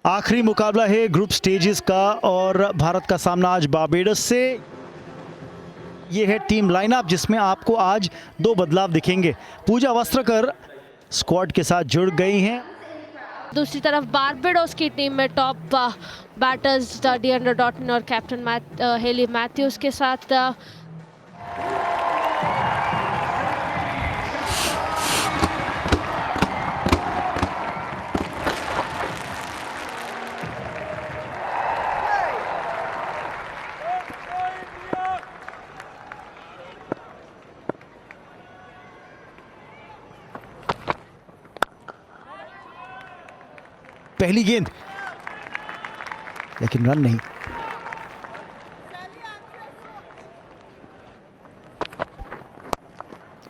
आखिरी मुकाबला है ग्रुप स्टेजेस का और भारत का सामना आज बारबेडोस से। ये है टीम लाइनअप जिसमें आपको आज दो बदलाव दिखेंगे। पूजा वस्त्रकर स्क्वाड के साथ जुड़ गई हैं। दूसरी तरफ बारबेडोस की टीम में टॉप बैटर्स डिएंड्रे डॉटन और कैप्टन हेली मैथ्यूज के साथ पहली गेंद लेकिन रन नहीं।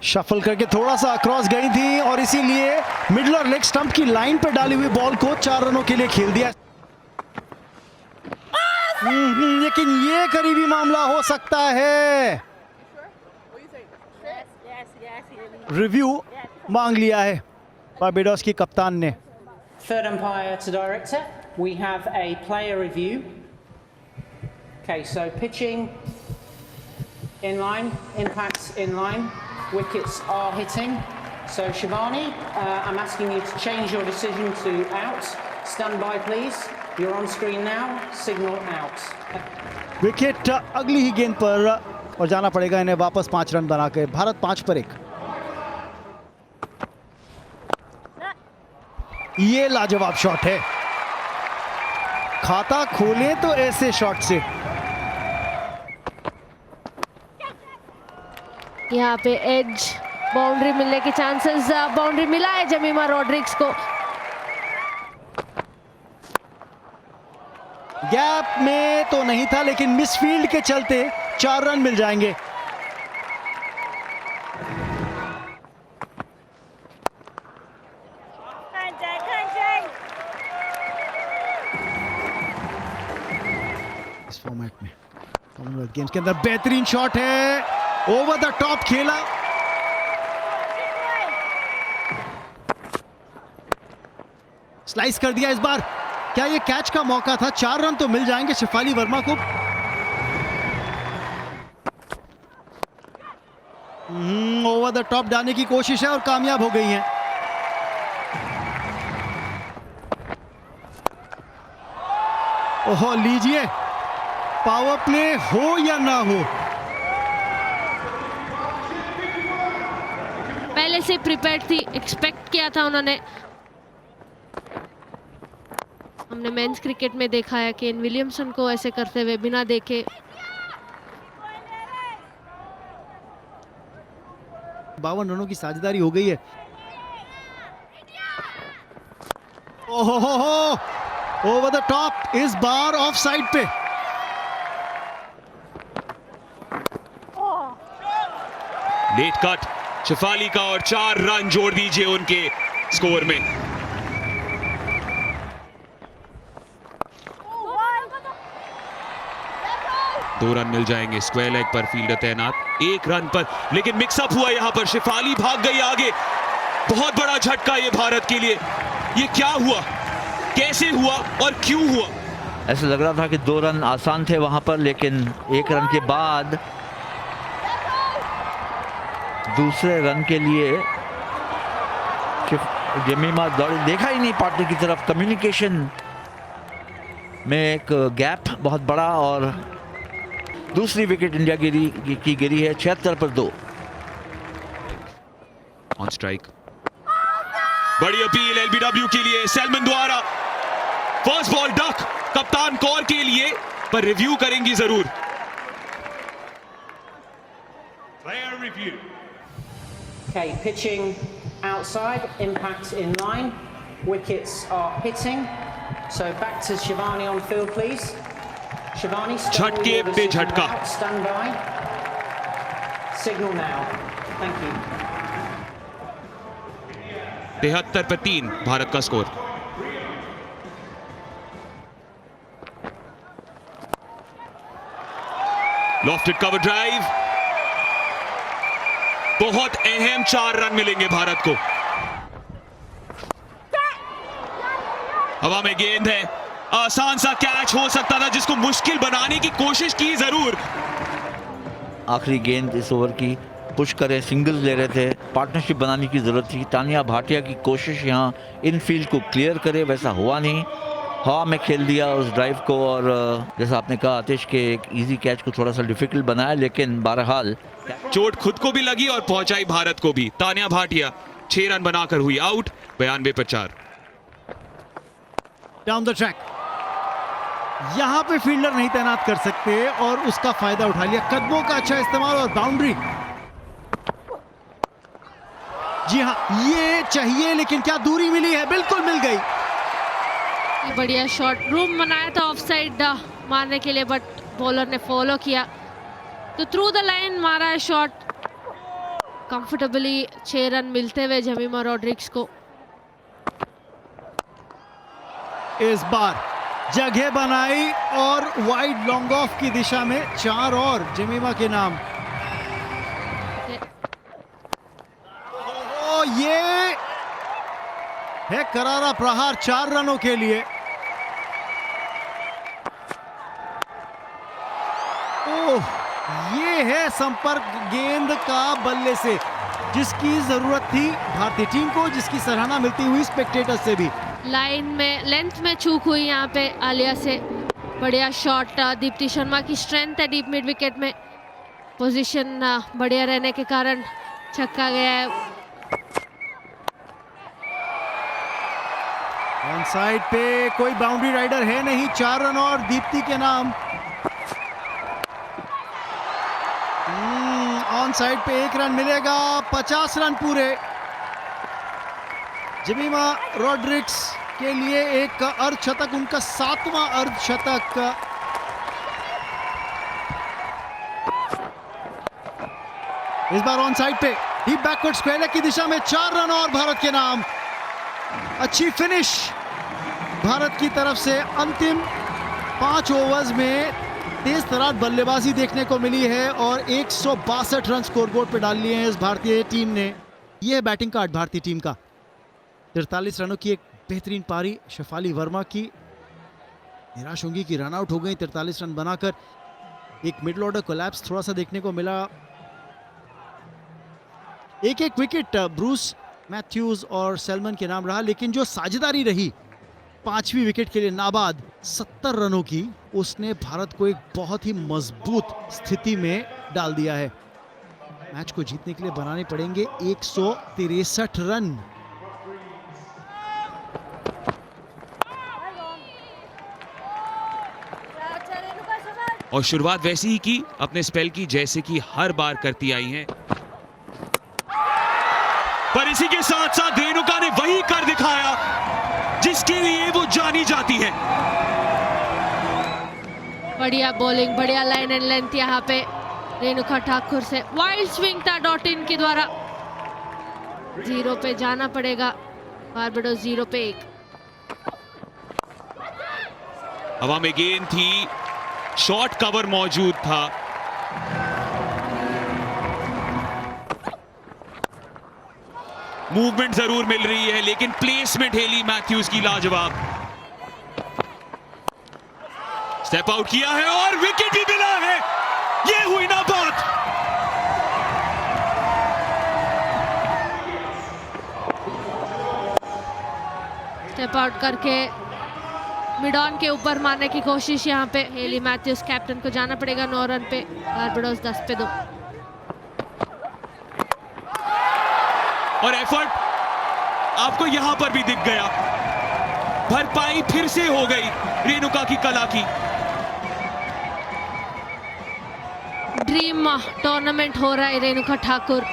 शफल करके थोड़ा सा क्रॉस गई थी और इसीलिए मिडलर लेग स्टंप की लाइन पर डाली हुई बॉल को 4 रनों के लिए खेल दिया। लेकिन ये करीबी मामला हो सकता है। रिव्यू मांग लिया है बारबेडोस की कप्तान ने। Third umpire to director, we have a player review. Okay, so pitching in line, impacts in line, wickets are hitting. So Shivani, I'm asking you to change your decision to out. Stand by please. You're on screen now. Signal out. Wicket अगली ही गेंद पर और जाना पड़ेगा इन्हें वापस 5 run बना के। भारत 5 पर 1। ये लाजवाब शॉट है। खाता खोलें तो ऐसे शॉट से। यहाँ पे एज बाउंड्री मिलने के चांसेस, बाउंड्री मिला है जमीमा रॉड्रिग्स को। गैप में तो नहीं था लेकिन मिसफील्ड के चलते 4 रन मिल जाएंगे। इस फॉर्मेट में कॉमनवेल्थ गेम्स के अंदर बेहतरीन शॉट है, ओवर द टॉप खेला। स्लाइस कर दिया इस बार। क्या ये कैच का मौका था? 4 रन तो मिल जाएंगे शेफाली वर्मा को। ओवर द टॉप डालने की कोशिश है और कामयाब हो गई हैं। ओहो, लीजिए, पावर प्ले हो या ना हो, पहले से प्रिपेयर्ड थी, एक्सपेक्ट किया था उन्होंने। हमने मेंस क्रिकेट में देखा है केन विलियमसन को ऐसे करते हुए बिना देखे। 52 रनों की साझेदारी हो गई है। ओहो हो, ओवर द टॉप, इस बार ऑफ साइड पे। लेट कट शेफाली का और 4 रन जोड़ दीजिए उनके स्कोर में। दो रन मिल जाएंगे। स्क्वायर लेग पर फील्डर तैनात 1 रन पर, लेकिन मिक्सअप हुआ यहां पर। शेफाली भाग गई आगे। बहुत बड़ा झटका ये भारत के लिए। ये क्या हुआ, कैसे हुआ और क्यों हुआ? ऐसा लग रहा था कि 2 रन आसान थे वहां पर, लेकिन 1 रन के बाद दूसरे रन के लिए जमीमा दौड़ी, देखा ही नहीं पार्टनर की तरफ। कम्युनिकेशन में एक गैप बहुत बड़ा और दूसरी विकेट इंडिया की गिरी है 76 पर 2। ऑन स्ट्राइक, बड़ी अपील एलबीडब्ल्यू के लिए सैलमन द्वारा। फर्स्ट बॉल डक कप्तान कौर के लिए, पर रिव्यू करेंगी जरूर। Player review. Okay, pitching outside, impacts in line, wickets are hitting. So back to Shivani on field, please. Shivani, झटके पे झटका। Stand by. Signal now. Thank you. 73 पर 3 भारत का स्कोर। लॉफ्टेड कवर ड्राइव, बहुत अहम 4 रन मिलेंगे भारत को। हवा में गेंद है, आसान सा कैच हो सकता था जिसको मुश्किल बनाने की कोशिश की जरूर। आखिरी गेंद इस ओवर की पुश करे, सिंगल्स ले रहे थे, पार्टनरशिप बनाने की ज़रूरत थी। तानिया भाटिया की कोशिश यहाँ इनफील्ड को क्लियर करे, वैसा हुआ नहीं। हवा में खेल दिया उस ड्राइव को और जैसा आपने कहा आतिश के एक इजी कैच को थोड़ा सा डिफिकल्ट बनाया, लेकिन बहरहाल चोट खुद को भी लगी और पहुंचाई भारत को भी। तानिया भाटिया 6 रन बनाकर हुई आउट, 92 पर 4। डाउन द ट्रैक, यहां पे फील्डर नहीं तैनात कर सकते और उसका फायदा उठा लिया। कदमों का अच्छा इस्तेमाल और बाउंड्री। जी हां, ये चाहिए, लेकिन क्या दूरी मिली है? बिल्कुल मिल गई। बढ़िया शॉट, रूम बनाया था ऑफ साइड मारने के लिए, बट बॉलर ने फॉलो किया तो थ्रू द लाइन मारा है शॉट। कंफर्टेबली 6 रन मिलते हुए जमीमा रॉड्रिग्स को। इस बार जगह बनाई और वाइड लॉन्ग ऑफ की दिशा में 4 और जमीमा के नाम। ओ, ये है करारा प्रहार 4 रनों के लिए। ओह, ये है संपर्क गेंद का बल्ले से, जिसकी जरूरत थी भारतीय टीम को, जिसकी सराहना मिलती हुई स्पेक्टेटर्स से भी। लाइन में लेंथ में चूक हुई यहाँ पे आलिया से। बढ़िया शॉट, दीप्ति शर्मा की स्ट्रेंथ है डीप मिड विकेट में। पोजीशन बढ़िया रहने के कारण छक्का गया है। ऑन साइड पे कोई बाउंड्री राइडर है नहीं, 4 रन और दीप्ति के नाम। ऑन साइड पे 1 रन मिलेगा, 50 रन पूरे। जमीमा रॉड्रिग्स के लिए एक अर्धशतक, उनका 7वां अर्धशतक। इस बार ऑन साइड पे डीप बैकवर्ड स्क्वायर लेग की दिशा में 4 रन और भारत के नाम। अच्छी फिनिश भारत की तरफ से। अंतिम 5 ओवर्स में तेज तरार बल्लेबाजी देखने को मिली है और 162 रन स्कोरबोर्ड पे डाल लिए हैं इस भारतीय टीम ने। यह है बैटिंग कार्ड भारतीय टीम का। 43 रनों की एक बेहतरीन पारी शेफाली वर्मा की। निराश होंगी कि रन आउट हो गई 43 रन बनाकर। एक मिडल ऑर्डर कोलैप्स थोड़ा सा देखने को मिला। एक विकेट ब्रूस मैथ्यूज और सैलमन के नाम रहा, लेकिन जो साझेदारी रही 5वीं विकेट के लिए नाबाद 70 रनों की, उसने भारत को एक बहुत ही मजबूत स्थिति में डाल दिया है। मैच को जीतने के लिए बनाने पड़ेंगे 163 रन। और शुरुआत वैसी ही की अपने स्पेल की जैसे कि हर बार करती आई हैं। पर इसी के साथ साथ रेणुका ने वही कर दिखाया जिसके लिए वो जानी जाती है। बढ़िया बॉलिंग, बढ़िया लाइन एंड लेंथ यहाँ पे रेणुका ठाकुर से। वाइल्ड स्विंग था डॉटिन के द्वारा। 0 पे जाना पड़ेगा, बारबाडोस 0 पे 1। हवा में गेंद थी, शॉर्ट कवर मौजूद था। मूवमेंट जरूर मिल रही है, लेकिन प्लेसमेंट हेली मैथ्यूज की लाजवाब। स्टेप आउट किया है और विकेट भी मिला है। ये हुई ना बात। स्टेप आउट करके मिड ऑन के ऊपर मारने की कोशिश यहाँ पे हेली मैथ्यूज। कैप्टन को जाना पड़ेगा 9 रन पे। बारबाडोस 10 पे 2। और एफर्ट आपको यहां पर भी दिख गया। भरपाई फिर से हो गई रेणुका की कला की। ड्रीम टूर्नामेंट हो रहा है रेणुका ठाकुर।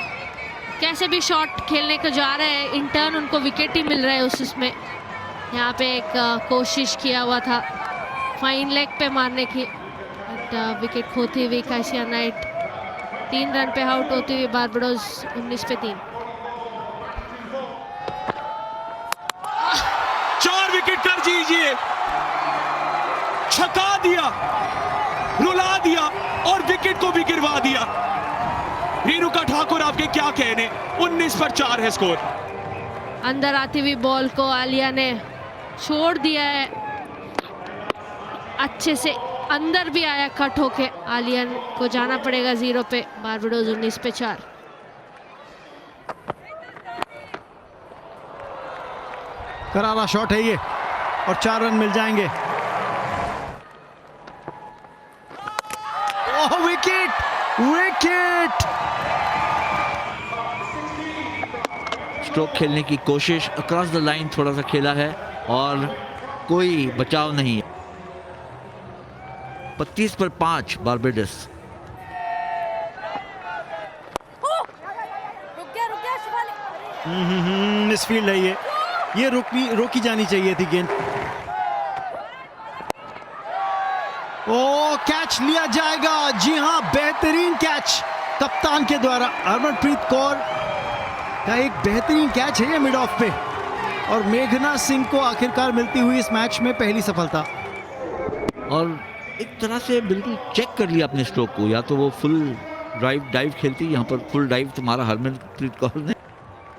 कैसे भी शॉट खेलने को जा रहे हैं, इंटर्न उनको विकेट ही मिल रहा है उसमें। यहाँ पे एक कोशिश किया हुआ था फाइन लेग पे मारने की, बट विकेट खोती हुई काशिया नाइट 3 रन पे आउट होती हुई बारबाडोस 19 पे 3। 4 विकेट कर दीजिए, छका दिया, रुला दिया और विकेट को भी गिरवा दिया। रेणुका ठाकुर आपके क्या कहने। 19 पर 4 है स्कोर। अंदर आती हुई बॉल को आलिया ने छोड़ दिया है। अच्छे से अंदर भी आया कट होके। आलियन को जाना पड़ेगा 0 पे, बारबाडोस 19 पे 4। करारा शॉट है ये और 4 रन मिल जाएंगे। ओह विकेट, विकेट! स्ट्रोक खेलने की कोशिश, अक्रॉस द लाइन थोड़ा सा खेला है और कोई बचाव नहीं है। 25 पर 5 बारबाडोस। मिसफील्ड है ये रोकी जानी चाहिए थी गेंद। ओ कैच लिया जाएगा, जी हां, बेहतरीन कैच कप्तान के द्वारा। हरमनप्रीत कौर का एक बेहतरीन कैच है ये मिड ऑफ पे, और मेघना सिंह को आखिरकार मिलती हुई इस मैच में पहली सफलता। और एक तरह से बिल्कुल चेक कर लिया अपने स्ट्रोक को, या तो वो फुल डाइव खेलती, यहाँ पर फुल डाइव तुम्हारा हरमनप्रीत कौर ने।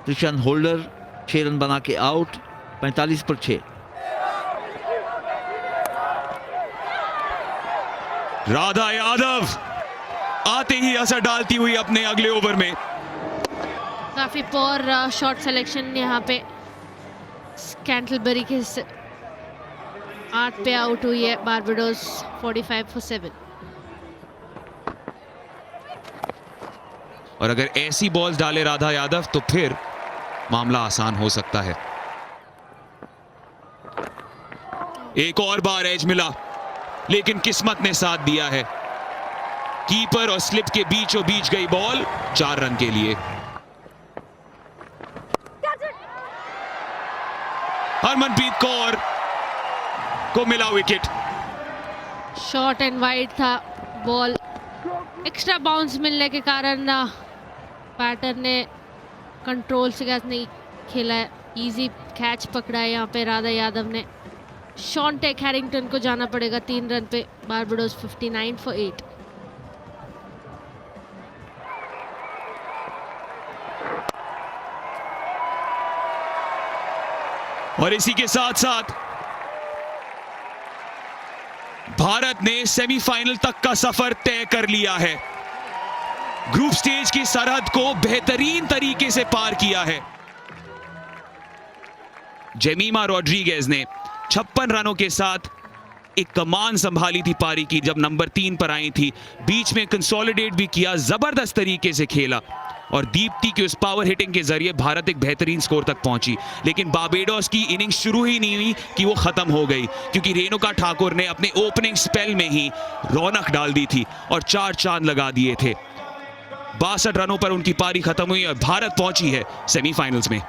क्रिशन होल्डर 6 रन बना के आउट, 45 पर 6। राधा यादव आते ही असर डालती हुई अपने अगले ओवर में। काफी पोर शॉट सिलेक्शन यहाँ पे कैंटलबरी के 8 पे आउट हुई है बारबाडोस 45 for 7। और अगर ऐसी बॉल्स डाले राधा यादव तो फिर मामला आसान हो सकता है। एक और बार एज मिला, लेकिन किस्मत ने साथ दिया है। कीपर और स्लिप के बीचों बीच गई बॉल 4 रन के लिए। हरमनप्रीत कौर को मिला विकेट। शॉर्ट एंड वाइड था बॉल, एक्स्ट्रा बाउंस मिलने के कारण बैटर ने कंट्रोल से कैच नहीं खेला है। इजी कैच पकड़ा है यहाँ पे राधा यादव ने। शॉन्टेक हैरिंगटन को जाना पड़ेगा 3 रन पे, बारबाडोस 59 for 8। और इसी के साथ साथ भारत ने सेमीफाइनल तक का सफर तय कर लिया है। ग्रुप स्टेज की सरहद को बेहतरीन तरीके से पार किया है। जेमिमा रोड्रिगेज ने 56 रनों के साथ एक कमान संभाली थी पारी की, जब नंबर 3 पर आई थी। बीच में कंसोलिडेट भी किया, जबरदस्त तरीके से खेला, और दीप्ति की उस पावर हिटिंग के जरिए भारत एक बेहतरीन स्कोर तक पहुंची। लेकिन बारबाडोस की इनिंग शुरू ही नहीं हुई कि वो खत्म हो गई, क्योंकि रेणुका ठाकुर ने अपने ओपनिंग स्पेल में ही रौनक डाल दी थी और 4 चांद लगा दिए थे। 62 रनों पर उनकी पारी खत्म हुई और भारत पहुंची है सेमीफाइनल्स में।